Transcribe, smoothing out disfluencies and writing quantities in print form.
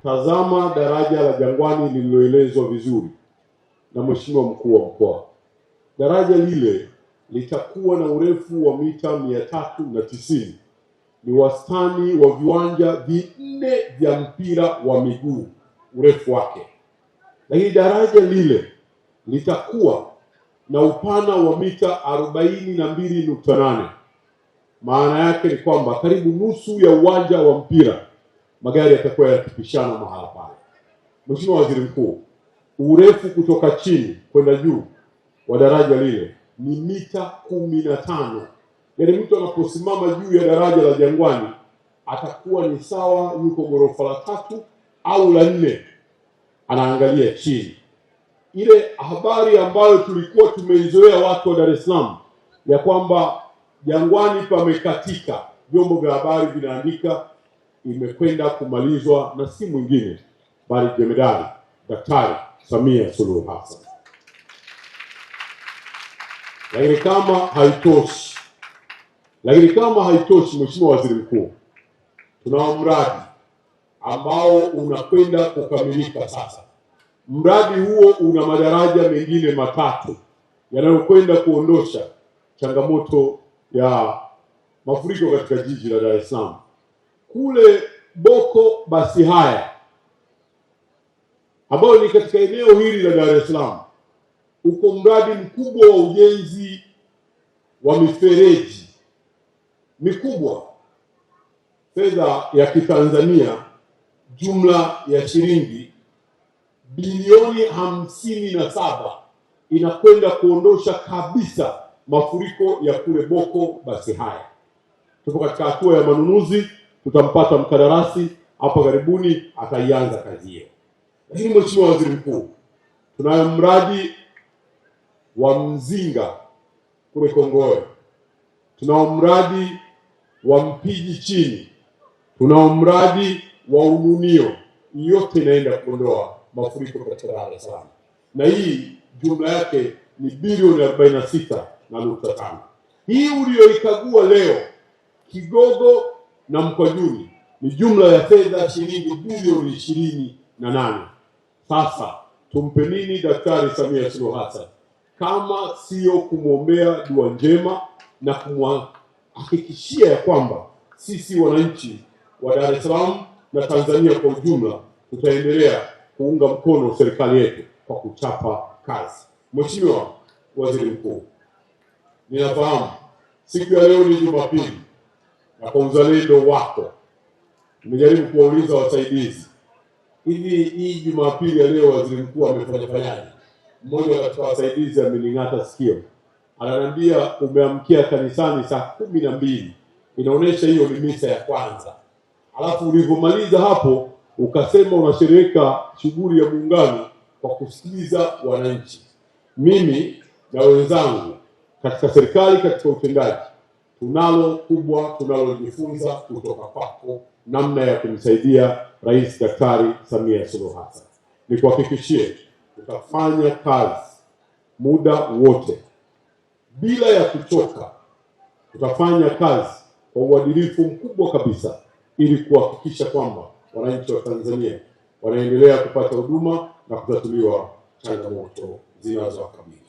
Tazama daraja la Jangwani lililoelezwa vizuri na Mheshimiwa Mkuu wa Mkoa. Daraja lile litakuwa na urefu wa mita 390. Ni wastani wa viwanja vinne vya mpira wa miguu urefu wake. Lakini daraja lile litakuwa na upana wa mita 42.8. Maana yake ni kwamba karibu nusu ya uwanja wa mpira magari yatakuwa yakipishana mahala pale. Mheshimiwa Waziri Mkuu, urefu kutoka chini kwenda juu wa daraja lile ni mita 15. Yaani mtu anaposimama juu ya daraja la Jangwani atakuwa ni sawa yuko ghorofa la 3 au la 4 anaangalia chini. Ile habari ambayo tulikuwa tumeizoea watu wa Dar es Salaam ya kwamba Jangwani pamekatika, vyombo vya habari vinaandika, imekwenda kumalizwa na si mwingine bali Jemedari Daktari Samia Suluhu Hassan. Lakini kama haitoshi, Mheshimiwa Waziri Mkuu, tunao mradi ambao unakwenda kukamilika sasa. Mradi huo una madaraja mengine 3 yanayokwenda kuondosha changamoto ya mafuriko katika jiji la Dar es Salaam. Kule Boko Basihaya ambao ni katika eneo hili la Dar es Salaam, uko mradi mkubwa wa ujenzi wa mifereji mikubwa, fedha ya Kitanzania jumla ya shilingi bilioni 57 inakwenda kuondosha kabisa mafuriko ya kule Boko Basihaya. Tupo katika hatua ya manunuzi, tutampata mkandarasi hapa karibuni ataianza kazi hiyo. Lakini Mheshimiwa Waziri Mkuu, tunayo mradi wa Mzinga kule Kongowe, tunao mradi wa Mpiji chini, tunao mradi wa Ununio, yote inaenda kuondoa mafuriko katika Dar es Salaam. Na hii jumla yake ni bilioni 46.5. Hii ulioikagua leo Kigogo na Mkwajuni ni jumla ya fedha shilingi bilioni 28. Sasa tumpe nini Daktari Samia Suluhu Hassan kama sio kumwombea dua njema na kumhakikishia ya kwamba sisi wananchi wa Dar es Salaam na Tanzania kwa ujumla tutaendelea kuunga mkono serikali yetu kwa kuchapa kazi. Mheshimiwa Waziri Mkuu, ninafahamu siku ya leo ni Jumapili na kwa uzalendo wako nimejaribu kuwauliza wasaidizi, hivi hii Jumapili ya leo Waziri Mkuu amefanyaje? Mmoja katika wasaidizi amening'ata sikio, ananiambia umeamkia kanisani saa 12. Inaonesha hiyo ni misa ya kwanza. Alafu ulivyomaliza hapo ukasema unashereheka shughuli ya muungano kwa kusikiliza wananchi. Mimi na wenzangu katika serikali, katika utendaji, tunalo kubwa tunalojifunza kutoka kwako, namna ya kumsaidia Rais Daktari Samia Suluhu Hassan. Nikuhakikishie tutafanya kazi muda wote bila ya kuchoka. Tutafanya kazi kwa uadilifu mkubwa kabisa ili kuhakikisha kwamba wananchi wa Tanzania wanaendelea kupata huduma na kutatuliwa changamoto zinazowakabili.